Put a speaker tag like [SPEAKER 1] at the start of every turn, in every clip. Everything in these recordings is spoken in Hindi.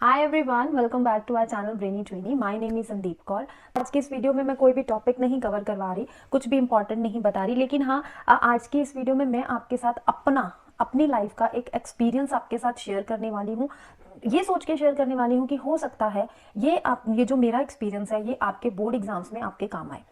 [SPEAKER 1] Hi everyone, welcome back to our channel Brainy Trainee. My name is Sandeep Kaur. आज की इस वीडियो में मैं कोई भी टॉपिक नहीं कवर करवा रही, कुछ भी इंपॉर्टेंट नहीं बता रही, लेकिन हाँ, आज की इस वीडियो में मैं आपके साथ अपनी लाइफ का एक एक्सपीरियंस आपके साथ शेयर करने वाली हूँ। ये सोच के शेयर करने वाली हूँ कि हो सकता है ये जो मेरा एक्सपीरियंस है ये आपके बोर्ड एग्जाम्स में आपके काम आए।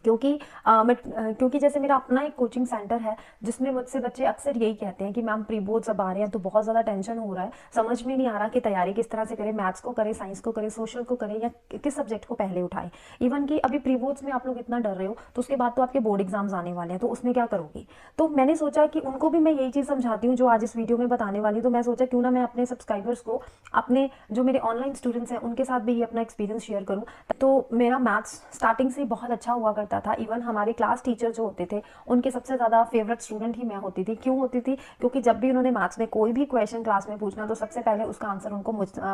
[SPEAKER 1] क्योंकि जैसे मेरा अपना एक कोचिंग सेंटर है जिसमें मुझसे बच्चे अक्सर यही कहते हैं कि मैम प्री बोर्ड्स अब आ रहे हैं तो बहुत ज़्यादा टेंशन हो रहा है, समझ में नहीं आ रहा कि तैयारी किस तरह से करें, मैथ्स को करें, साइंस को करें, सोशल को करें या किस सब्जेक्ट को पहले उठाएं। इवन कि अभी प्री बोर्ड्स में आप लोग इतना डर रहे हो तो उसके बाद तो आपके बोर्ड एग्जाम्स आने वाले हैं, तो उसमें क्या करोगी। तो मैंने सोचा कि उनको भी मैं यही चीज़ समझाती हूँ जो आज इस वीडियो में बताने वाली हूँ। तो मैं सोचा क्यों ना मैं अपने सब्सक्राइबर्स को, अपने जो मेरे ऑनलाइन स्टूडेंट्स हैं उनके साथ भी ये अपना एक्सपीरियंस शेयर करूँ। तो मेरा मैथ्स स्टार्टिंग से बहुत अच्छा हुआ करता था। इवन हमारे क्लास टीचर जो होते थे उनके सबसे ज़्यादा फेवरेट स्टूडेंट ही मैं होती थी। क्यों होती थी? क्योंकि जब भी उन्होंने मैथ्स में कोई भी क्वेश्चन क्लास में पूछना तो सबसे पहले उसका आंसर उनको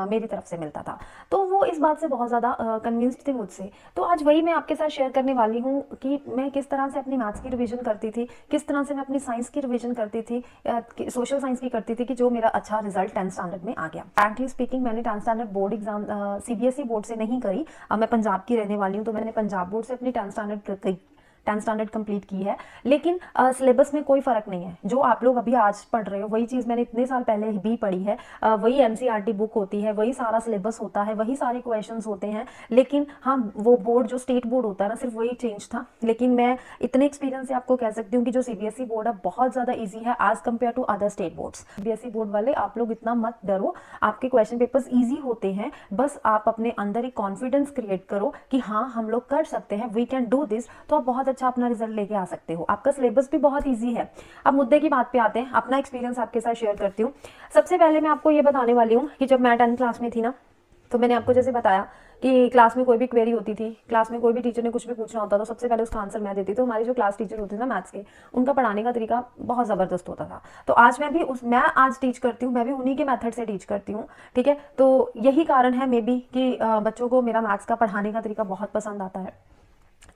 [SPEAKER 1] मेरी तरफ से मिलता था। तो वो इस बात से बहुत ज़्यादा कन्विंस्ड थे मुझसे। तो आज वही मैं आपके साथ शेयर करने वाली हूँ कि मैं किस तरह से अपनी मैथ्स की रिविजन करती थी, किस तरह से मैं अपनी साइंस की रिविजन करती थी, सोशल साइंस की करती थी, कि जो मेरा अच्छा रिजल्ट 10th स्टैंडर्ड में आ गया। फ्रैंकली स्पीकिंग, मैंने 10th standard board exam CBSE board से नहीं करी। मैं पंजाब की रहने वाली हूँ, तो मैंने पंजाब बोर्ड से अपनी 10th स्टैंडर्ड कंप्लीट की है। लेकिन सिलेबस में कोई फ़र्क नहीं है। जो आप लोग अभी आज पढ़ रहे हो वही चीज़ मैंने इतने साल पहले भी पढ़ी है। वही एनसीईआरटी बुक होती है, वही सारा सिलेबस होता है, वही सारे क्वेश्चंस होते हैं। लेकिन हाँ, वो बोर्ड जो स्टेट बोर्ड होता है ना, सिर्फ वही चेंज था। लेकिन मैं इतने एक्सपीरियंस से आपको कह सकती हूँ कि जो सीबीएसई बोर्ड है बहुत ज़्यादा ईजी है as compared to other state boards. CBSE board वाले आप लोग इतना मत डरो, आपके क्वेश्चन पेपर्स ईजी होते हैं। बस आप अपने अंदर एक कॉन्फिडेंस क्रिएट करो कि हाँ, हम लोग कर सकते हैं, वी कैन डू दिस, तो आप बहुत अच्छा अपना रिजल्ट लेके आ सकते हो। आपका सिलेबस भी बहुत ईजी है। अब मुद्दे की बात पे आते हैं, अपना एक्सपीरियंस आपके साथ शेयर करती हूँ। सबसे पहले मैं आपको ये बताने वाली हूँ कि जब मैं 10th क्लास में थी ना, तो मैंने आपको जैसे बताया कि क्लास में कोई भी क्वेरी होती थी, क्लास में कोई भी टीचर ने कुछ भी पूछना होता तो सबसे पहले उसका आंसर मैं देती। तो हमारे जो क्लास टीचर होते थे ना मैथ्स के, उनका पढ़ाने का तरीका बहुत ज़बरदस्त होता था। तो आज मैं आज टीच करती हूँ, मैं भी उन्हीं के मेथड से टीच करती हूँ। ठीक है, तो यही कारण है मे बी कि बच्चों को मेरा मैथ्स का पढ़ाने का तरीका बहुत पसंद आता है।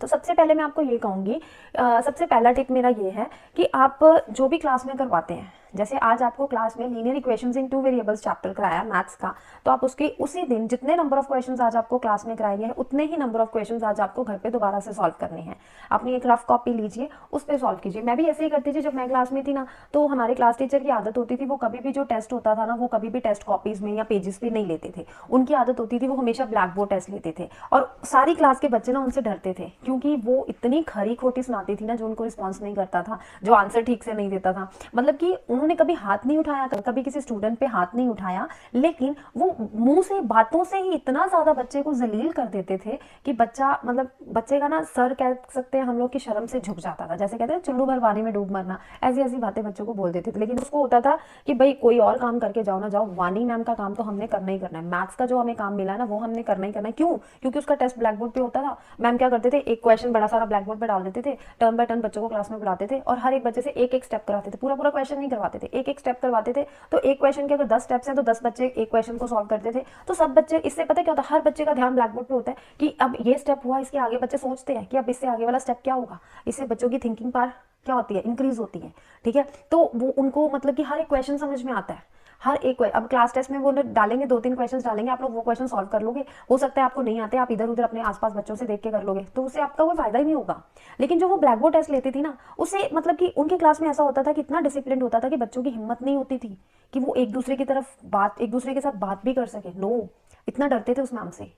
[SPEAKER 1] तो सबसे पहले मैं आपको ये कहूँगी, सबसे पहला टिप मेरा ये है कि आप जो भी क्लास में करवाते हैं, जैसे आज आपको क्लास में लीनियर इक्वेशंस इन टू वेरिएबल्स चैप्टर कराया मैथ्स का, तो आप उसके उसी दिन जितने नंबर ऑफ क्वेश्चंस आज आपको क्लास में कराए गए हैं उतने ही नंबर ऑफ क्वेश्चंस आज आपको घर पे दोबारा से सॉल्व करने हैं। अपनी एक रफ कॉपी लीजिए, उस पर सॉल्व कीजिए। मैं भी ऐसे ही करती थी जब मैं क्लास में थी ना। तो हमारे क्लास टीचर की आदत होती थी, वो कभी भी जो टेस्ट होता था ना, वो कभी भी टेस्ट कॉपीज में या पेजेस पे नहीं लेते थे। उनकी आदत होती थी वो हमेशा ब्लैक बोर्ड टेस्ट लेते थे। और सारी क्लास के बच्चे ना उनसे डरते थे, क्योंकि वो इतनी खरी खोटी सुनाती थी ना, जो उनको रिस्पॉन्स नहीं करता था, जो आंसर ठीक से नहीं देता था। मतलब कि उन्होंने कभी हाथ नहीं उठाया, कभी किसी स्टूडेंट पे हाथ नहीं उठाया, लेकिन वो मुंह से, बातों से ही इतना ज्यादा बच्चे को जलील कर देते थे कि बच्चा, मतलब बच्चे का ना सर, कह सकते हैं हम लोग, की शर्म से झुक जाता था। जैसे कहते हैं चुल्लू भर पानी में डूब मरना, ऐसी ऐसी बातें बच्चों को बोल देते थे। लेकिन उसको होता था कि भाई कोई और काम करके जाओ ना जाओ, वानी मैम का काम तो हमने करना ही करना है, मैथ्स का जो हमें काम मिला है ना वो हमने करना ही करना है। क्यों? क्योंकि उसका टेस्ट ब्लैक बोर्ड पे होता था। मैम क्या करते थे, एक क्वेश्चन बड़ा सारा ब्लैक बोर्ड पे डाल देते थे, टर्न बाय टर्न बच्चों को क्लास में बुलाते थे और हर एक बच्चे से एक एक स्टेप कराते थे। पूरा पूरा क्वेश्चन नहीं करवाते थे, एक एक स्टेप करवाते थे। तो एक क्वेश्चन के अगर 10 स्टेप्स हैं तो 10 बच्चे एक क्वेश्चन को सॉल्व करते थे। तो सब बच्चे, इससे पता क्या होता है, हर बच्चे का ध्यान ब्लैक बोर्ड पे होता है कि अब ये स्टेप हुआ, इसके आगे बच्चे सोचते हैं कि अब इससे आगे वाला स्टेप क्या होगा। इससे बच्चों की थिंकिंग पावर क्या होती है, इंक्रीज होती है। ठीक है, तो वो उनको मतलब कि हर एक क्वेश्चन समझ में आता है, हर एक। अब क्लास टेस्ट में वो डालेंगे, 2-3 क्वेश्चंस डालेंगे, आप लोग वो क्वेश्चन सॉल्व कर लोगे। हो सकता है आपको नहीं आते, आप इधर उधर अपने आसपास बच्चों से देख के कर लोगे, तो उससे आपका कोई फायदा ही नहीं होगा। लेकिन जो वो ब्लैक बोर्ड टेस्ट लेती थी ना, उससे मतलब कि उनकी क्लास में ऐसा होता था कि इतना डिसिप्लिन होता था कि बच्चों की हिम्मत नहीं होती थी कि वो एक दूसरे की तरफ बात, एक दूसरे के साथ बात भी कर सके। नो, इतना डरते थे उस मैम से।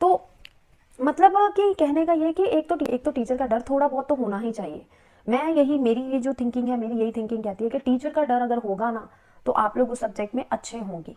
[SPEAKER 1] तो मतलब कि कहने का ये कि एक तो टीचर का डर थोड़ा बहुत तो होना ही चाहिए। मेरी ये जो थिंकिंग है, मेरी यही थिंकिंग कहती है कि टीचर का डर अगर होगा ना, तो आप लोग उस सब्जेक्ट में अच्छे होंगे।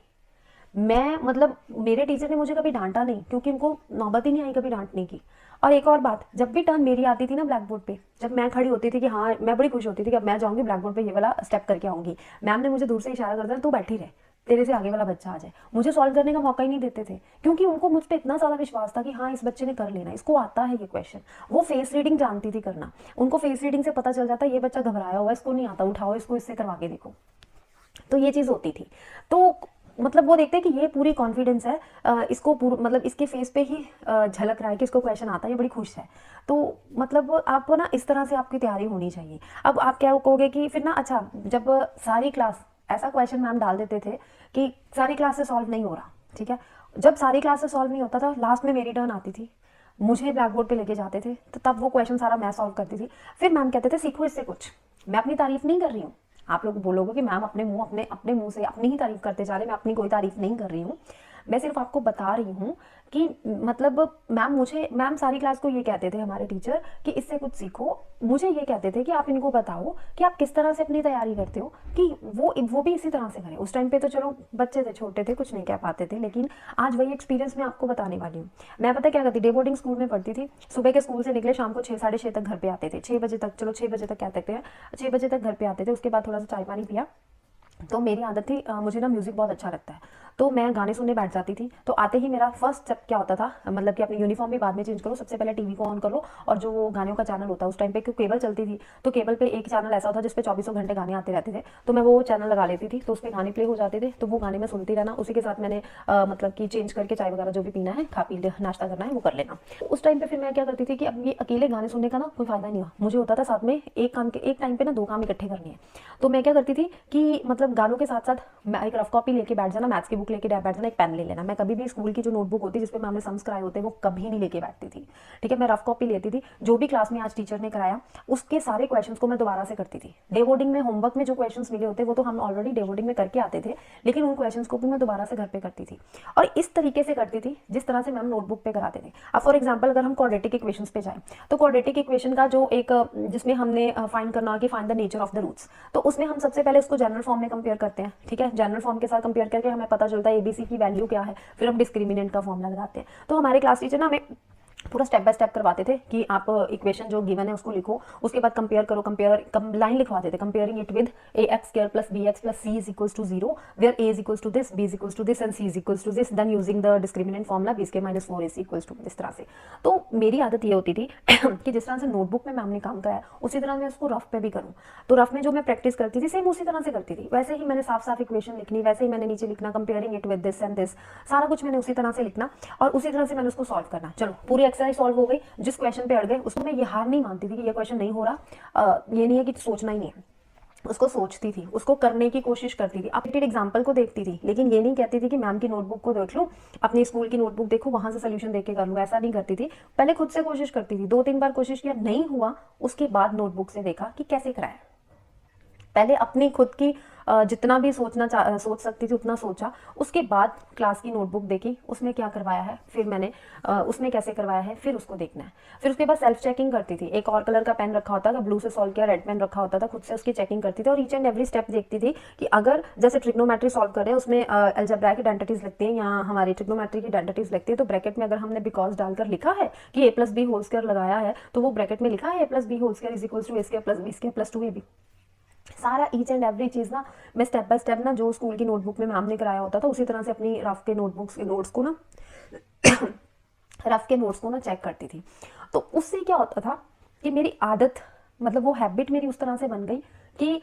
[SPEAKER 1] मैं मतलब मेरे टीचर ने मुझे कभी डांटा नहीं, क्योंकि उनको नौबत ही नहीं आई कभी डांटने की। और एक और बात, जब भी टर्न मेरी आती थी ना ब्लैक बोर्ड पे, जब मैं खड़ी होती थी कि हाँ, मैं बड़ी खुश होती थी कि अब मैं जाऊंगी ब्लैक बोर्ड पे ये वाला स्टेप करके आऊंगी, मैम ने मुझे दूर से इशारा कर दिया, तू बैठी रहे, तेरे से आगे वाला बच्चा आ जाए। मुझे सॉल्व करने का मौका ही नहीं देते थे, क्योंकि उनको मुझ पर इतना ज़्यादा विश्वास था कि हाँ, इस बच्चे ने कर लेना, इसको आता है ये क्वेश्चन। वो फेस रीडिंग जानती थी करना, उनको फेस रीडिंग से पता चल जाता है ये बच्चा घबराया हुआ, इसको नहीं आता, उठाओ इसको, इससे करवा के देखो। तो ये चीज़ होती थी। तो मतलब वो देखते हैं कि ये पूरी कॉन्फिडेंस है, इसको मतलब इसके फेस पे ही झलक रहा है कि इसको क्वेश्चन आता है, ये बड़ी खुश है। तो मतलब आपको ना इस तरह से आपकी तैयारी होनी चाहिए। अब आप क्या कहोगे कि फिर ना, अच्छा, जब सारी क्लास, ऐसा क्वेश्चन मैम डाल देते थे कि सारी क्लास से सॉल्व नहीं हो रहा, ठीक है। जब सारी क्लासेस सॉल्व नहीं होता था, लास्ट में मेरी टर्न आती थी, मुझे ब्लैक बोर्ड पे लेके जाते थे, तो तब वो क्वेश्चन सारा मैं सॉल्व करती थी। फिर मैम कहते थे सीखो इससे कुछ। मैं अपनी तारीफ नहीं कर रही हूँ, आप लोग बोलोगे कि मैम अपने मुंह से अपनी ही तारीफ करते जा रहे, मैं अपनी कोई तारीफ नहीं कर रही हूँ। मैं सिर्फ आपको बता रही हूँ कि मतलब मैम सारी क्लास को ये कहते थे हमारे टीचर कि इससे कुछ सीखो। मुझे ये कहते थे कि आप इनको बताओ कि आप किस तरह से अपनी तैयारी करते हो, कि वो भी इसी तरह से करें। उस टाइम पे तो चलो बच्चे थे, छोटे थे, कुछ नहीं कह पाते थे, लेकिन आज वही एक्सपीरियंस मैं आपको बताने वाली हूँ। मैं पता क्या करती, डे बोर्डिंग स्कूल में पढ़ती थी। सुबह के स्कूल से निकले, शाम को 6 साढ़े 6 तक घर पे आते थे, 6 बजे तक, चलो 6 बजे तक कह सकते हैं, 6 बजे तक घर पे आते थे। उसके बाद थोड़ा सा चाय पानी पिया, तो मेरी आदत थी, मुझे ना म्यूज़िक बहुत अच्छा लगता है, तो मैं गाने सुनने बैठ जाती थी। तो आते ही मेरा फर्स्ट स्टेप क्या होता था, मतलब कि अपनी यूनिफॉर्म भी बाद में चेंज करो, सबसे पहले टीवी को ऑन करो, और जो वो गानों का चैनल होता है, उस टाइम पे क्योंकि केबल चलती थी, तो केबल पे एक चैनल ऐसा होता जिस पे 24 घंटे गाने आते रहते थे, तो मैं वो चैनल लगा लेती थी, तो उस पर गाने प्ले हो जाते थे, तो वो गाने में सुनती रहना। उसी के साथ मैंने मतलब कि चेंज करके चाय वगैरह जो भी पीना है, खा पी नाश्ता करना है वो कर लेना। उस टाइम पे फिर मैं क्या करती थी कि अब ये अकेले गाने सुनने का ना कोई फायदा नहीं हुआ, मुझे होता था साथ में एक टाइम पे ना 2 काम इकट्ठे करने हैं। तो मैं क्या करती थी कि मतलब गानों के साथ साथ मैं एक रफ कॉपी लेके बैठ जाना, मैथ्स की बुक लेके बैठ जाना, एक पेन ले लेना। मैं कभी भी स्कूल की जो नोटबुक होती है जिसपे मैम ने सम्स कराए होते हैं, वो कभी नहीं लेके बैठती थी, ठीक है। मैं रफ कॉपी लेती थी, जो भी क्लास में आज टीचर ने कराया उसके सारे क्वेश्चंस को मैं दोबारा से करती थी। डे बोर्डिंग में होमवर्क में जो क्वेश्चंस मिले होते वो तो हम ऑलरेडी डे बोर्डिंग में करके आते थे, लेकिन उन क्वेश्चंस को भी मैं दोबारा से घर पे करती थी, और इस तरीके से करती थी जिस तरह से मैम नोटबुक पे कराते थे। अब फॉर एग्जाम्पल अगर हम क्वाड्रेटिक इक्वेशंस पे जाएं, तो क्वाड्रेटिक इक्वेशन का जो एक जिसमें हमने फाइंड करना कि find the nature of the roots, तो उसमें हम सबसे पहले उसको जनरल फॉर्म में कंपेयर करते हैं, ठीक है। जनरल फॉर्म के साथ कंपेयर करके हमें पता चलता है एबीसी की वैल्यू क्या है, फिर हम डिस्क्रिमिनेंट का फॉर्मूला लगाते हैं। तो हमारे क्लास टीचर ना हमें पूरा स्टेप बाय स्टेप करवाते थे कि आप इक्वेशन जो गिवन है उसको लिखो, उसके बाद कंपेयर करो, लाइन लिखवाते थे, comparing it with a x square plus b x plus c is equals to 0, where a is equals to this, b is equals to this and c is equals to this, then using the discriminant formula b square minus 4ac equals to, इस तरह से। तो मेरी आदत ये होती थी कि जिस तरह से नोटबुक में मैम ने काम कराया उसी तरह मैं उसको रफ पे भी करूँ। तो रफ में जो मैं प्रैक्टिस करती थी सेम उसी तरह से करती थी, वैसे ही मैंने साफ साफ इक्वेशन लिखनी, वैसे ही मैंने नीचे लिखना comparing it with this and this, सारा कुछ मैंने उसी तरह से लिखना और उसी तरह से मैंने उसको सॉल्व करना। चलो पूरी एक्सरसाइज सॉल्व हो गई, जिस क्वेश्चन पे अड़ गए उसको मैं ये हार नहीं मानती थी कि ये क्वेश्चन नहीं हो रहा, ये नहीं है कि सोचना ही नहीं है, उसको सोचती थी, उसको करने की कोशिश करती थी, अपडेटेड एग्जाम्पल को देखती थी, लेकिन ये नहीं कहती थी कि मैम की नोटबुक को देख लो, अपनी स्कूल की नोटबुक देखो, वहां से सोल्यूशन देख के कर लो, ऐसा नहीं करती थी। पहले खुद से कोशिश करती थी, 2-3 बार कोशिश किया, नहीं हुआ, उसके बाद नोटबुक से देखा कि कैसे कराया। पहले अपनी खुद की जितना भी सोच सकती थी उतना सोचा, उसके बाद क्लास की नोटबुक देखी, उसमें क्या करवाया है, फिर मैंने उसमें कैसे करवाया है, फिर उसको देखना है। फिर उसके बाद सेल्फ चेकिंग करती थी, एक और कलर का पेन रखा होता था, ब्लू से सॉल्व किया, रेड पेन रखा होता था, खुद से उसकी चेकिंग करती थी और ईच एंड एवरी स्टेप देखती थी कि अगर जैसे ट्रिग्नोमेट्री सॉल्व कर रहे हैं उसमें अलजेब्रा की आइडेंटिटीज लिखते हैं या हमारी ट्रिग्नोमेट्री की आइडेंटिटीज लिखते हैं, तो ब्रैकेट में अगर हमने बिकॉज डालकर लिखा है कि a plus b whole square लगाया है, तो वो ब्रैकेट में लिखा है a plus b whole square is equals to a square plus b square plus 2ab। सारा ईच एंड एवरी चीज़ ना मैं स्टेप बाय स्टेप ना जो स्कूल की नोटबुक में मैम ने कराया होता था उसी तरह से अपनी रफ के नोटबुक्स के नोट्स को ना रफ के नोट्स को ना चेक करती थी। तो उससे क्या होता था कि मेरी आदत, मतलब वो हैबिट मेरी उस तरह से बन गई कि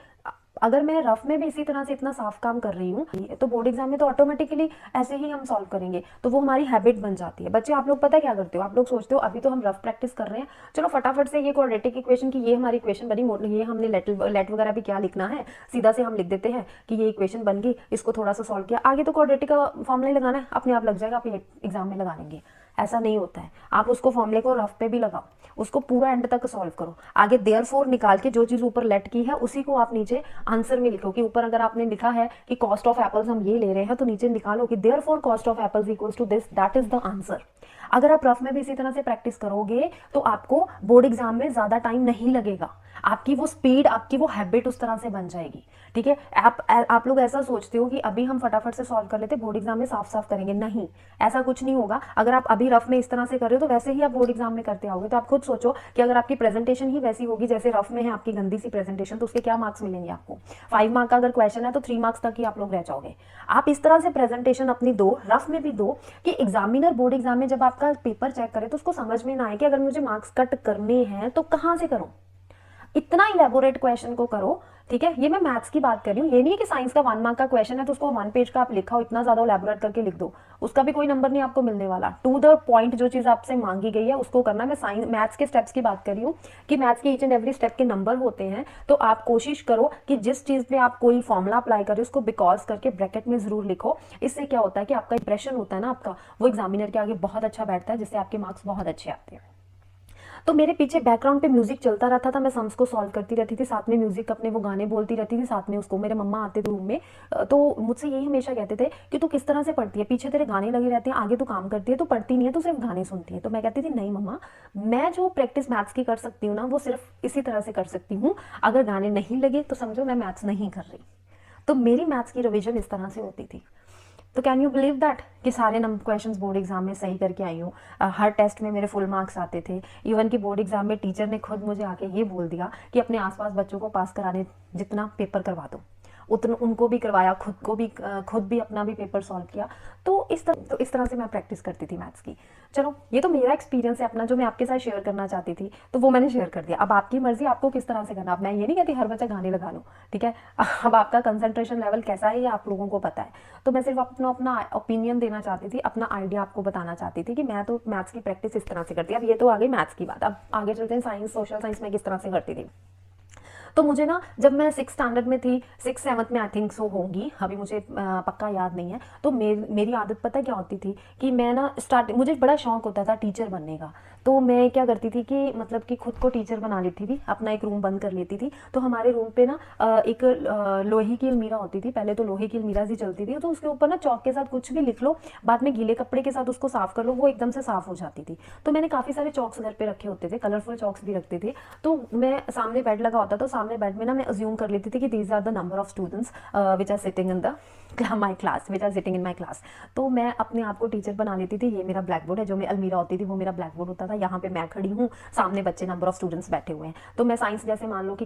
[SPEAKER 1] अगर मैं रफ में भी इसी तरह से इतना साफ काम कर रही हूँ तो बोर्ड एग्जाम में तो ऑटोमेटिकली ऐसे ही हम सॉल्व करेंगे, तो वो हमारी हैबिट बन जाती है। बच्चे आप लोग पता क्या करते हो, आप लोग सोचते हो अभी तो हम रफ प्रैक्टिस कर रहे हैं, चलो फटाफट से ये क्वाड्रेटिक इक्वेशन की ये हमारी इक्वेशन बनी, ये हमने लेट वगैरह भी क्या लिखना है, सीधा से हम लिख देते हैं कि ये इक्वेशन बन गई, इसको थोड़ा सा सॉल्व किया, आगे तो क्वाड्रेटिक का फॉर्मूला लगाना है, अपने आप लग जाएगा, आप एग्जाम में लगा लेंगे। ऐसा नहीं होता है, आप उसको फॉर्मूले को रफ पे भी लगाओ, उसको पूरा एंड तक सॉल्व करो, आगे देयरफॉर निकाल के जो चीज ऊपर लेट की है उसी को आप नीचे आंसर में लिखो कि ऊपर अगर आपने लिखा है कि कॉस्ट ऑफ एप्पल्स हम ये ले रहे हैं, तो नीचे निकालो कि therefore cost of apples equals to this, that is the answer. अगर आप रफ में भी इसी तरह से प्रैक्टिस करोगे तो आपको बोर्ड एग्जाम में ज्यादा टाइम नहीं लगेगा, आपकी वो स्पीड, आपकी वो हैबिट उस तरह से बन जाएगी, ठीक है। आप लोग ऐसा सोचते हो कि अभी हम फटाफट से सॉल्व कर लेते, बोर्ड एग्जाम में साफ साफ करेंगे, नहीं, ऐसा कुछ नहीं होगा। अगर आप अभी रफ में इस तरह से कर रहे हो तो वैसे ही आप बोर्ड एग्जाम में करते आओगे। तो आप खुद सोचो कि अगर आपकी प्रेजेंटेशन ही वैसी होगी जैसे रफ में है आपकी गंदी सी प्रेजेंटेशन, तो उसके क्या मार्क्स मिलेंगे आपको? 5 मार्क का अगर क्वेश्चन है तो 3 मार्क्स तक ही आप लोग रह जाओगे। आप इस तरह से प्रेजेंटेशन अपनी दो, रफ में भी दो, कि एग्जामिनर बोर्ड एग्जाम में जब आपका पेपर चेक करे तो उसको समझ में ना आए कि अगर मुझे मार्क्स कट करने हैं तो कहाँ से करूँ। इतना इलेबोरेट क्वेश्चन को करो, ठीक है। ये मैं मैथ्स की बात कर रही हूँ, ये नहीं है कि साइंस का 1 मार्क का क्वेश्चन है तो उसको 1 पेज का आप लिखा हो, इतना ज्यादा इलेबोरेट करके लिख दो, उसका भी कोई नंबर नहीं आपको मिलने वाला। टू द पॉइंट जो चीज आपसे मांगी गई है उसको करना। मैं साइंस मैथ्स के स्टेप्स की बात कर रही हूँ कि मैथ्स के ईच एंड एवरी स्टेप के नंबर होते हैं, तो आप कोशिश करो कि जिस चीज पे आप कोई फॉर्मूला अप्लाई कर रहे हो उसको बिकॉज करके ब्रैकेट में जरूर लिखो। इससे क्या होता है कि आपका इंप्रेशन होता है ना आपका, वो एग्जामिनर के आगे बहुत अच्छा बैठता है, जिससे आपके मार्क्स बहुत अच्छे आते हैं। तो मेरे पीछे बैकग्राउंड पे म्यूजिक चलता रहता था, मैं सम्स को सॉल्व करती रहती थी, साथ में म्यूजिक अपने वो गाने बोलती रहती थी, साथ में उसको मेरे मम्मा आते थे रूम में, तो मुझसे यही हमेशा कहते थे कि तू किस तरह से पढ़ती है, पीछे तेरे गाने लगे रहते हैं, आगे तू काम करती है तो पढ़ती नहीं है, तो सिर्फ गाने सुनती है। तो मैं कहती थी नहीं मम्मा, मैं जो प्रैक्टिस मैथ्स की कर सकती हूँ ना वो सिर्फ इसी तरह से कर सकती हूँ, अगर गाने नहीं लगे तो समझो मैं मैथ्स नहीं कर रही। तो मेरी मैथ्स की रिविजन इस तरह से होती थी। तो कैन यू बिलीव दैट कि सारे नंबर क्वेश्चंस बोर्ड एग्जाम में सही करके आई हूँ। हर टेस्ट में मेरे फुल मार्क्स आते थे। इवन कि बोर्ड एग्जाम में टीचर ने खुद मुझे आके ये बोल दिया कि अपने आसपास बच्चों को पास कराने जितना पेपर करवा दो उतना उनको भी करवाया, खुद भी अपना भी पेपर सॉल्व किया। तो इस तरह से मैं प्रैक्टिस करती थी मैथ्स की। चलो ये तो मेरा एक्सपीरियंस है अपना, जो मैं आपके साथ शेयर करना चाहती थी, तो वो मैंने शेयर कर दिया। अब आपकी मर्जी, आपको किस तरह से करना। अब मैं ये नहीं कहती हर बच्चा गाने लगा लो, ठीक है। अब आपका कंसंट्रेशन लेवल कैसा है ये आप लोगों को पता है। तो मैं सिर्फ अपना अपना ओपिनियन देना चाहती थी, अपना आइडिया आपको बताना चाहती थी कि मैं तो मैथ्स की प्रैक्टिस इस तरह से करती अब ये तो आ गई मैथ्स की बात। अब आगे चलते हैं साइंस, सोशल साइंस में किस तरह से करती थी। तो मुझे ना जब मैं 6 स्टैंडर्ड में थी, 6-7 में आई थिंक सो होंगी, अभी मुझे पक्का याद नहीं है। तो मेरी आदत पता क्या होती थी कि मैं ना मुझे बड़ा शौक होता था टीचर बनने का। तो मैं क्या करती थी कि मतलब कि खुद को टीचर बना लेती थी, अपना एक रूम बंद कर लेती थी। तो हमारे रूम पे ना एक लोहे की अलमीरा होती थी, पहले तो लोहे की अलमीरा ही चलती थी, तो उसके ऊपर ना चौक के साथ कुछ भी लिख लो, बाद में गीले कपड़े के साथ उसको साफ कर लो, वो एकदम से साफ हो जाती थी। तो मैंने काफ़ी सारे चौक्स घर पे रखे होते थे, कलरफुल चौक्स भी रखते थे। तो मैं सामने बेड लगा होता, तो सामने बेड में ना मैं अज्यूम कर लेती थी कि these are the number of students which are sitting in the my class, which are sitting in my class. तो मैं अपने आप को टीचर बना लेती थी। ये मेरा ब्लैक बोर्ड है, जो मैं अलमीरा होती थी वो मेरा ब्लैक बोर्ड होता था, यहाँ पे मैं खड़ी हूँ, सामने बच्चे नंबर ऑफ स्टूडेंट्स बैठे हुए हैं। तो मैं साइंस जैसे मान लो कि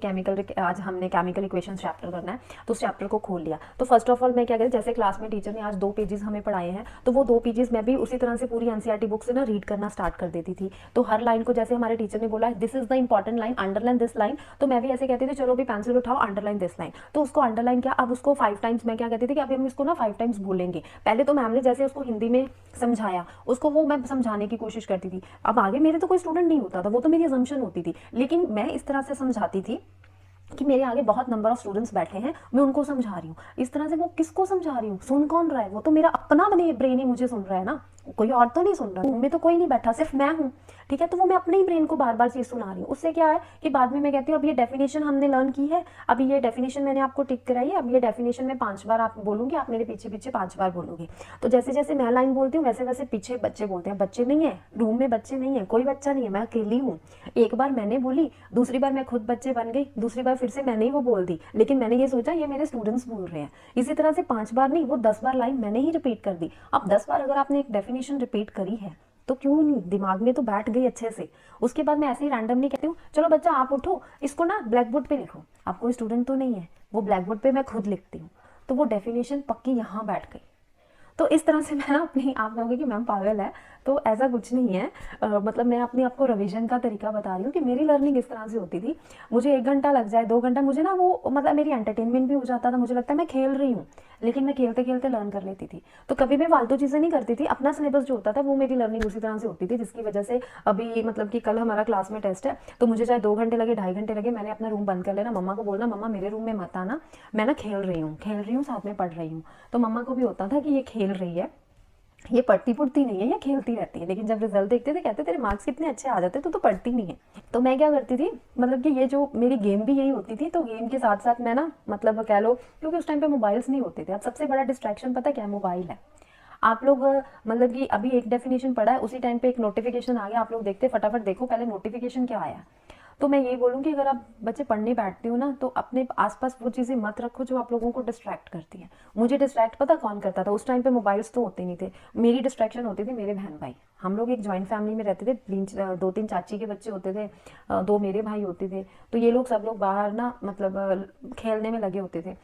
[SPEAKER 1] आज हमने केमिकल इक्वेशन चैप्टर करना है, तो उस चैप्टर को खोल लिया। तो फर्स्ट ऑफ ऑल मैं क्या करी, जैसे क्लास में टीचर ने आज 2 पेजेस हमें पढ़ाए हैं, तो वो 2 पेजेस मैं भी उसी तरह से पूरी एनसीईआरटी बुक से ना रीड करना स्टार्ट कर देती थी। तो हर लाइन को जैसे हमारे टीचर ने बोला this is the important line, underline this line, तो मैं भी ऐसे कहती थी चलो भी पेंसिल उठाओ, अंडरलाइन दिस लाइन। तो उसको अंडरलाइन किया, अब उसको 5 टाइम्स मैं क्या कहती थी कि अभी हम इसको ना 5 टाइम्स बोलेंगे। पहले तो मैम ने जैसे उसको हिंदी में समझाया, उसको वो मैं समझाने की कोशिश करती थी। अब आगे मेरे तो कोई स्टूडेंट नहीं होता था, वो तो मेरी असम्पशन होती थी, लेकिन मैं इस तरह से समझाती थी कि मेरे आगे बहुत नंबर ऑफ स्टूडेंट्स बैठे हैं, मैं उनको समझा रही हूँ। इस तरह से वो किसको समझा रही हूँ, सुन कौन रहा है, वो तो मेरा अपना ब्रेन ही मुझे सुन रहा है ना, कोई और तो नहीं सुन रहा, रूम में तो कोई नहीं बैठा, सिर्फ मैं हूँ, ठीक है। तो वो मैं अपने ही ब्रेन को बार बार चीज सुना रही हूँ। उससे क्या है कि बाद में मैं कहती हूँ अब ये डेफिनेशन हमने लर्न की है, अभी ये डेफिनेशन मैंने आपको टिक कराई है, अब ये डेफिनेशन में 5 बार आप बोलूंगी, आप मेरे पीछे पीछे 5 बार बोलोगे। तो जैसे जैसे मैं लाइन बोलती हूँ वैसे वैसे पीछे बच्चे बोलते हैं। बच्चे नहीं है रूम में, बच्चे नहीं है, कोई बच्चा नहीं है, मैं अकेली हूँ। एक बार मैंने बोली, दूसरी बार मैं खुद बच्चे बन गई, दूसरी बार फिर से मैंने ही वो बोल दी, लेकिन मैंने ये सोचा ये मेरे स्टूडेंट्स बोल रहे हैं। इसी तरह से 5 बार नहीं, वो 10 बार लाइन मैंने ही रिपीट कर दी। अब 10 बार अगर आपने एक डेफिनेशन रिपीट करी है तो क्यों नहीं, दिमाग में तो बैठ गई अच्छे से। उसके बाद मैं ऐसे ही रैंडमली कहती हूँ चलो बच्चा आप उठो, इसको ना ब्लैक बोर्ड पे लिखो। अब कोई स्टूडेंट तो नहीं है, वो ब्लैक बोर्ड पे मैं खुद लिखती हूँ, तो वो डेफिनेशन पक्की यहाँ बैठ गई। तो इस तरह से मैं ना अपनी, आप कहोगे कि मैम पागल है, तो ऐसा कुछ नहीं है। मतलब मैं अपने आपको रिवीजन का तरीका बता रही हूँ कि मेरी लर्निंग इस तरह से होती थी। मुझे 1 घंटा लग जाए, 2 घंटा, मुझे ना वो मतलब मेरी एंटरटेनमेंट भी हो जाता था, मुझे लगता है मैं खेल रही हूँ, लेकिन मैं खेलते खेलते लर्न कर लेती थी। तो कभी भी फालतू चीज़ें नहीं करती थी, अपना सिलेबस जो होता था वो मेरी लर्निंग उसी तरह से होती थी, जिसकी वजह से अभी मतलब कि कल हमारा क्लास में टेस्ट है, तो मुझे चाहे 2 घंटे लगे, 2.5 घंटे लगे, मैंने अपना रूम बंद कर लेना, मम्मा को बोलना मम्मा मेरे रूम में मत आना, मैं ना खेल रही हूँ साथ में पढ़ रही हूँ। तो मम्मा को भी होता था कि ये खेल रही है, ये पढ़ती पुढ़ती नहीं है, ये खेलती रहती है। लेकिन जब रिजल्ट देखते थे कहते तेरे मार्क्स कितने अच्छे आ जाते, तो पढ़ती नहीं है। तो मैं क्या करती थी, मतलब कि ये जो मेरी गेम भी यही होती थी। तो गेम के साथ साथ मैं ना मतलब कह लो, क्योंकि उस टाइम पे मोबाइल्स नहीं होते थे। अब सबसे बड़ा डिस्ट्रैक्शन पता क्या है, मोबाइल है। आप लोग मतलब कि अभी एक डेफिनेशन पढ़ा है, उसी टाइम पे एक नोटिफिकेशन आ गया, आप लोग देखते फटाफट देखो पहले नोटिफिकेशन क्या आया। तो मैं यही बोलूँगी अगर आप बच्चे पढ़ने बैठते हो ना, तो अपने आसपास वो चीज़ें मत रखो जो आप लोगों को डिस्ट्रैक्ट करती है। मुझे डिस्ट्रैक्ट पता कौन करता था उस टाइम पे, मोबाइल्स तो होते नहीं थे, मेरी डिस्ट्रैक्शन होती थी मेरे बहन भाई। हम लोग एक जॉइंट फैमिली में रहते थे, 2-3 चाची के बच्चे होते थे, 2 मेरे भाई होते थे। तो ये लोग सब लोग बाहर ना मतलब खेलने में लगे होते थे।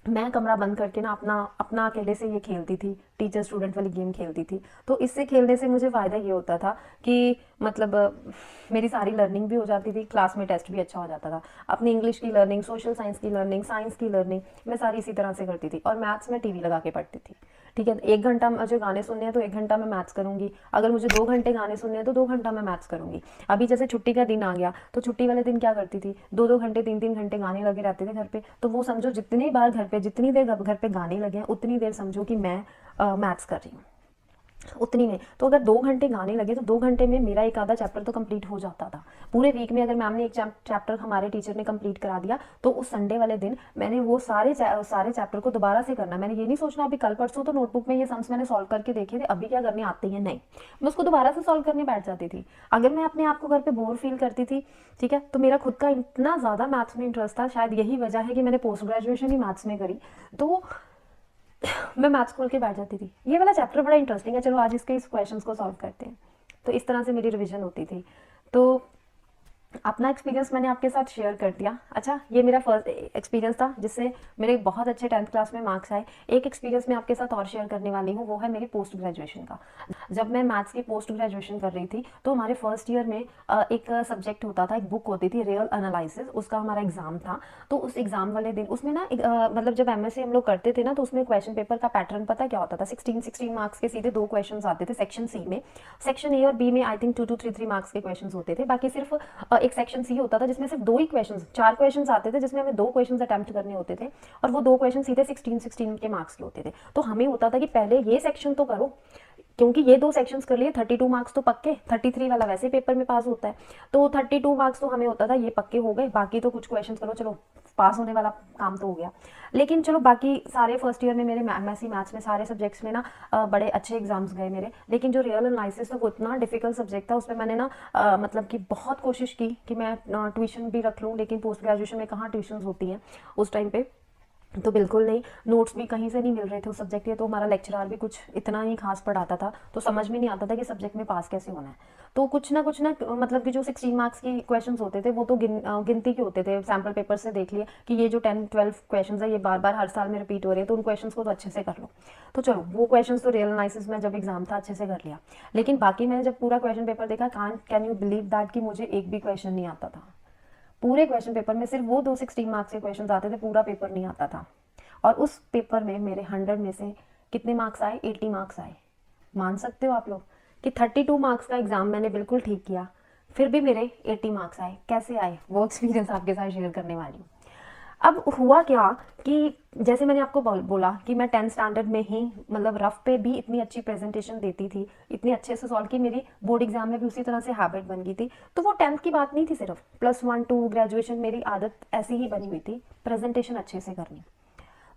[SPEAKER 1] मैं कमरा बंद करके ना अपना अपना अकेले से ये खेलती थी, टीचर स्टूडेंट वाली गेम खेलती थी। तो इससे खेलने से मुझे फ़ायदा ये होता था कि मतलब मेरी सारी लर्निंग भी हो जाती थी, क्लास में टेस्ट भी अच्छा हो जाता था। अपनी इंग्लिश की लर्निंग, सोशल साइंस की लर्निंग, साइंस की लर्निंग मैं सारी इसी तरह से करती थी। और मैथ्स में टीवी लगा के पढ़ती थी। ठीक है, 1 घंटा मुझे गाने सुनने हैं तो 1 घंटा मैं मैथ्स करूंगी। अगर मुझे 2 घंटे गाने सुनने हैं तो 2 घंटा मैं मैथ्स करूंगी। अभी जैसे छुट्टी का दिन आ गया तो छुट्टी वाले दिन क्या करती थी, 2-2 घंटे 3-3 घंटे गाने लगे रहते थे घर पे। तो वो समझो जितनी बार घर पे, जितनी देर घर पे गाने लगे हैं उतनी देर समझो कि मैं मैथ्स कर रही हूँ, उतनी में। तो अगर 2 घंटे गाने लगे तो 2 घंटे में मेरा एक आधा चैप्टर तो कंप्लीट हो जाता था। पूरे वीक में अगर मैम ने एक चैप्टर हमारे टीचर ने कंप्लीट करा दिया तो उस संडे वाले दिन मैंने वो सारे चैप्टर को दोबारा से करना। मैंने ये नहीं सोचना अभी कल परसों तो नोटबुक में ये सम्स मैंने सॉल्व करके देखे थे, अभी क्या करने आते हैं, नहीं, मैं उसको दोबारा से सॉल्व करने बैठ जाती थी। अगर मैं अपने आप को घर पे बोर फील करती थी, ठीक है, तो मेरा खुद का इतना ज़्यादा मैथ्स में इंटरेस्ट था, शायद यही वजह है कि मैंने पोस्ट ग्रेजुएशन ही मैथ्स में करी। तो मैं मैथ्स खोल के बैठ जाती थी। ये वाला चैप्टर बड़ा इंटरेस्टिंग है, चलो आज इसके इस क्वेश्चंस को सॉल्व करते हैं। तो इस तरह से मेरी रिवीजन होती थी। तो अपना एक्सपीरियंस मैंने आपके साथ शेयर कर दिया। अच्छा, ये मेरा फर्स्ट एक्सपीरियंस था जिससे मेरे बहुत अच्छे 10th क्लास में मार्क्स आए। एक एक्सपीरियंस मैं आपके साथ और शेयर करने वाली हूँ, वो है मेरी पोस्ट ग्रेजुएशन का। जब मैं मैथ्स की पोस्ट ग्रेजुएशन कर रही थी तो हमारे फर्स्ट ईयर में एक सब्जेक्ट होता था, एक बुक होती थी रियल एनालिसिस, उसका हमारा एग्जाम था। तो उस एग्जाम वाले दिन उसमें ना मतलब जब एमएससी हम लोग करते थे ना तो उसमें क्वेश्चन पेपर का पैटर्न पता क्या होता था, 16 मार्क्स के सीधे 2 क्वेश्चन आते थे सेक्शन सी में। सेक्शन ए और बी में आई थिंक 2 2 3 मार्क्स के क्वेश्चन होते थे। बाकी सिर्फ एक सेक्शन सी होता था जिसमें सिर्फ 2 ही क्वेश्चन, 4 क्वेश्चन आते थे जिसमें हमें 2 क्वेश्चन अटेम्प्ट करने होते थे। और वो 2 क्वेश्चन सीधे 16 के मार्क्स के होते थे। तो हमें होता था कि पहले ये सेक्शन तो करो, क्योंकि ये 2 सेक्शंस कर लिए 32 मार्क्स तो पक्के, 33 वाला वैसे पेपर में पास होता है। तो 32 मार्क्स तो हमें होता था ये पक्के हो गए, बाकी तो कुछ क्वेश्चन करो, चलो पास होने वाला काम तो हो गया। लेकिन चलो बाकी सारे फर्स्ट ईयर में मेरे एमएससी मैथ्स में सारे सब्जेक्ट्स में ना बड़े अच्छे एग्जाम्स गए मेरे। लेकिन जो रियल एनालिसिस था वो इतना डिफिकल्ट सब्जेक्ट था, उसमें मैंने ना मतलब कि बहुत कोशिश की कि मैं ट्यूशन भी रख लूँ, लेकिन पोस्ट ग्रेजुएशन में कहाँ ट्यूशन होती हैं उस टाइम पे, तो बिल्कुल नहीं। नोट्स भी कहीं से नहीं मिल रहे थे उस सब्जेक्ट के। तो हमारा लेक्चरर भी कुछ इतना ही खास पढ़ाता था, तो समझ में नहीं आता था कि सब्जेक्ट में पास कैसे होना है। तो कुछ ना मतलब कि जो 16 मार्क्स के क्वेश्चंस होते थे वो तो गिनती के होते थे। सैम्पल पेपर से देख लिए कि ये जो 10-12 क्वेश्चंस है ये बार बार हर साल में रिपीट हो रहे हैं, तो उन क्वेश्चंस को तो अच्छे से कर लो। तो चलो वो क्वेश्चंस तो रियल एनालिसिस में जब एग्जाम था अच्छे से कर लिया। लेकिन बाकी मैंने जब पूरा क्वेश्चन पेपर देखा, कैन यू बिलीव दैट कि मुझे एक भी क्वेश्चन नहीं आता था। पूरे क्वेश्चन पेपर में सिर्फ वो 2 16 मार्क्स के क्वेश्चन आते थे, पूरा पेपर नहीं आता था। और उस पेपर में मेरे 100 में से कितने मार्क्स आए, 80 मार्क्स आए। मान सकते हो आप लोग कि 32 मार्क्स का एग्जाम मैंने बिल्कुल ठीक किया, फिर भी मेरे 80 मार्क्स आए। कैसे आए वो एक्सपीरियंस आपके साथ शेयर करने वाली हूँ। अब हुआ क्या कि जैसे मैंने आपको बोला कि मैं 10th स्टैंडर्ड में ही मतलब रफ पे भी इतनी अच्छी प्रेजेंटेशन देती थी, इतनी अच्छे से सॉल्व की, मेरी बोर्ड एग्जाम में भी उसी तरह से हैबिट बन गई थी। तो वो 10th की बात नहीं थी, सिर्फ +1 2 ग्रेजुएशन मेरी आदत ऐसी ही बनी हुई थी, प्रेजेंटेशन अच्छे से करनी।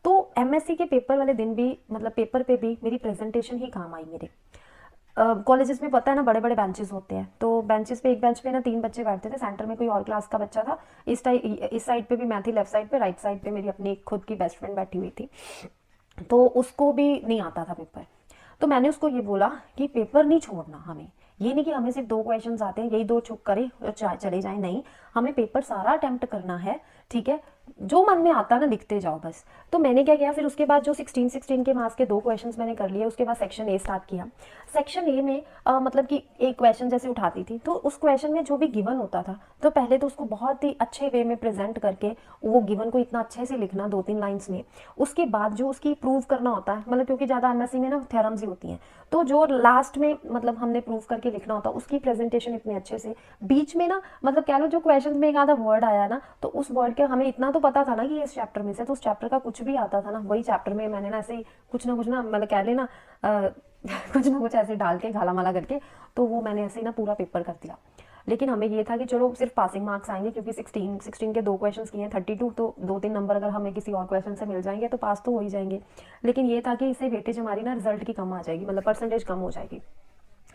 [SPEAKER 1] तो एमएससी के पेपर वाले दिन भी मतलब पेपर पे भी मेरी प्रेजेंटेशन ही काम आई मेरे। कॉलेजेस में पता है ना बड़े बड़े बेंचेस होते हैं, तो बेंचेस पे एक बेंच पे ना 3 बच्चे बैठते थे, सेंटर में कोई और क्लास का बच्चा था, इस साइड पे भी मैं थी, लेफ्ट साइड पे, राइट साइड पे मेरी अपनी खुद की बेस्ट फ्रेंड बैठी हुई थी। तो उसको भी नहीं आता था पेपर। तो मैंने उसको ये बोला कि पेपर नहीं छोड़ना हमें, ये नहीं कि हमें सिर्फ 2 क्वेश्चन आते हैं यही 2 चुक करें और चले जाए, नहीं, हमें पेपर सारा अटेम्प्ट करना है। ठीक है, जो मन में आता ना लिखते जाओ बस। तो मैंने क्या किया, फिर उसके बाद जो 16 के मार्क्स के 2 क्वेश्चंस मैंने कर लिए, उसके बाद सेक्शन ए स्टार्ट किया। सेक्शन ए में मतलब कि एक क्वेश्चन जैसे उठाती थी तो उस क्वेश्चन में जो भी गिवन होता था तो पहले तो उसको बहुत ही अच्छे वे में प्रेजेंट करके वो गिवन को इतना अच्छे से लिखना 2-3 लाइन्स में। उसके बाद जो उसकी प्रूव करना होता है, मतलब क्योंकि ज़्यादा एमएससी में ना थ्योरम्स ही होती हैं, तो जो लास्ट में मतलब हमने प्रूव करके लिखना होता है उसकी प्रेजेंटेशन इतने अच्छे से। बीच में ना मतलब कह लो जो क्वेश्चन में एक आधा वर्ड आया ना तो उस वर्ड के हमें इतना तो पता था ना कि इस चैप्टर में से, तो उस चैप्टर का कुछ भी आता था ना वही चैप्टर में मैंने ना ऐसे ही कुछ ना मतलब कह लेना कुछ ना कुछ ऐसे डाल के घाला माला करके, तो वो मैंने ऐसे ही ना पूरा पेपर कर दिया। लेकिन हमें ये था कि चलो सिर्फ पासिंग मार्क्स आएंगे, क्योंकि 16 के 2 क्वेश्चंस किए हैं, 32, तो 2-3 नंबर अगर हमें किसी और क्वेश्चन से मिल जाएंगे तो पास तो हो ही जाएंगे। लेकिन ये था कि इससे वेटेज हमारी ना रिजल्ट की कम आ जाएगी, मतलब परसेंटेज कम हो जाएगी।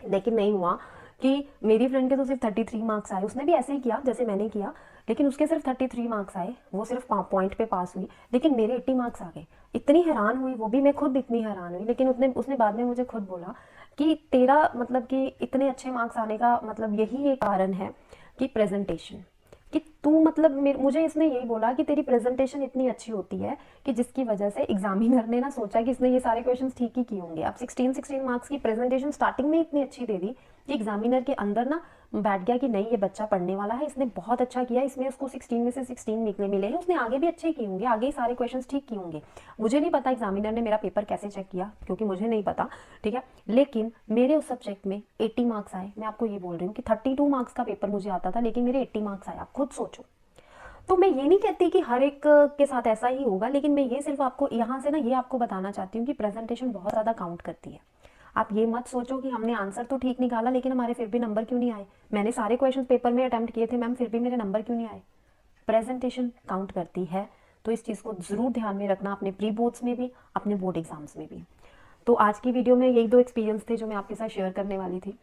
[SPEAKER 1] लेकिन नहीं हुआ कि मेरी फ्रेंड के तो सिर्फ 33 मार्क्स आए, उसने भी ऐसे ही किया जैसे मैंने किया, लेकिन उसके सिर्फ 33 मार्क्स आए, वो सिर्फ पॉइंट पे पास हुई, लेकिन मेरे 80 मार्क्स आ गए। इतनी हैरान हुई वो भी, मैं खुद इतनी हैरान हुई। लेकिन उसने बाद में मुझे खुद बोला कि तेरा मतलब कि इतने अच्छे मार्क्स आने का मतलब यही एक कारण है कि प्रेजेंटेशन, कि तू मतलब मुझे इसने यही बोला कि तेरी प्रेजेंटेशन इतनी अच्छी होती है कि जिसकी वजह से एग्जामिनर ने ना सोचा कि इसने ये सारे क्वेश्चंस ठीक ही किए होंगे। अब 16 मार्क्स की प्रेजेंटेशन स्टार्टिंग में इतनी अच्छी दे दी कि एग्जामिनर के अंदर ना बैठ गया कि नहीं ये बच्चा पढ़ने वाला है, इसने बहुत अच्छा किया, इसमें उसको 16 में से 16 मिले हैं, उसने आगे भी अच्छे किए होंगे, आगे ही सारे क्वेश्चन ठीक किए होंगे। मुझे नहीं पता एग्जामिनर ने मेरा पेपर कैसे चेक किया, क्योंकि मुझे नहीं पता, ठीक है। लेकिन मेरे उस सब्जेक्ट में 80 मार्क्स आए। मैं आपको ये बोल रही हूँ कि 32 मार्क्स का पेपर मुझे आता था, लेकिन मेरे 80 मार्क्स आए। आप खुद सोचो। तो मैं ये नहीं कहती कि हर एक के साथ ऐसा ही होगा, लेकिन मैं ये सिर्फ आपको यहाँ से ना ये आपको बताना चाहती हूँ कि प्रेजेंटेशन बहुत ज़्यादा काउंट करती है। आप ये मत सोचो कि हमने आंसर तो ठीक निकाला लेकिन हमारे फिर भी नंबर क्यों नहीं आए। मैंने सारे क्वेश्चन पेपर में अटेम्प्ट किए थे मैम, फिर भी मेरे नंबर क्यों नहीं आए। प्रेजेंटेशन काउंट करती है। तो इस चीज़ को ज़रूर ध्यान में रखना, अपने प्री बोर्ड्स में भी, अपने बोर्ड एग्जाम्स में भी। तो आज की वीडियो में यही 2 एक्सपीरियंस थे जो मैं आपके साथ शेयर करने वाली थी,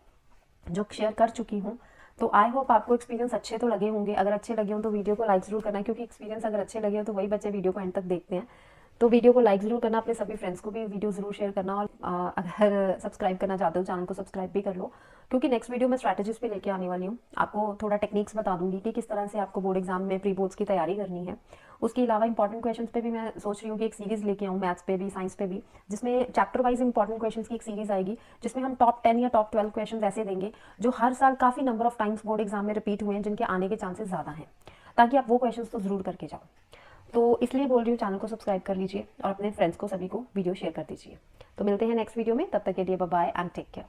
[SPEAKER 1] जो शेयर कर चुकी हूँ। तो आई होप आपको एक्सपीरियंस अच्छे तो लगे होंगे। अगर अच्छे लगे हों तो वीडियो को लाइक ज़रूर करना, क्योंकि एक्सपीरियंस अगर अच्छे लगे हो तो वही बच्चे वीडियो को एंड तक देखते हैं। तो वीडियो को लाइक ज़रूर करना, अपने सभी फ्रेंड्स को भी वीडियो ज़रूर शेयर करना, और अगर सब्सक्राइब करना चाहते हो चैनल को सब्सक्राइब भी कर लो, क्योंकि नेक्स्ट वीडियो में स्ट्रैटेजीज पे लेके आने वाली हूँ। आपको थोड़ा टेक्निक्स बता दूंगी कि किस तरह से आपको बोर्ड एग्जाम में प्री बोर्ड्स की तैयारी करनी है। उसके अलावा इंपॉर्टेंट क्वेश्चंस पे भी मैं सोच रही हूँ कि एक सीरीज़ लेके आऊँ, मैथ्स पे भी, साइंस पे भी, जिसमें चैप्टर वाइज इंपॉर्टेंट क्वेश्चंस की एक सीरीज़ आएगी, जिसमें हम टॉप 10 या टॉप 12 क्वेश्चंस ऐसे देंगे जो हर साल काफ़ी number of times board exam में रिपीट हुए हैं, जिनके आने के चांसेस ज़्यादा हैं, ताकि आप वो क्वेश्चंस तो ज़रूर करके जाओ। तो इसलिए बोल रही हूँ चैनल को सब्सक्राइब कर लीजिए और अपने फ्रेंड्स को सभी को वीडियो शेयर कर दीजिए। तो मिलते हैं नेक्स्ट वीडियो में, तब तक के लिए bye bye and take care.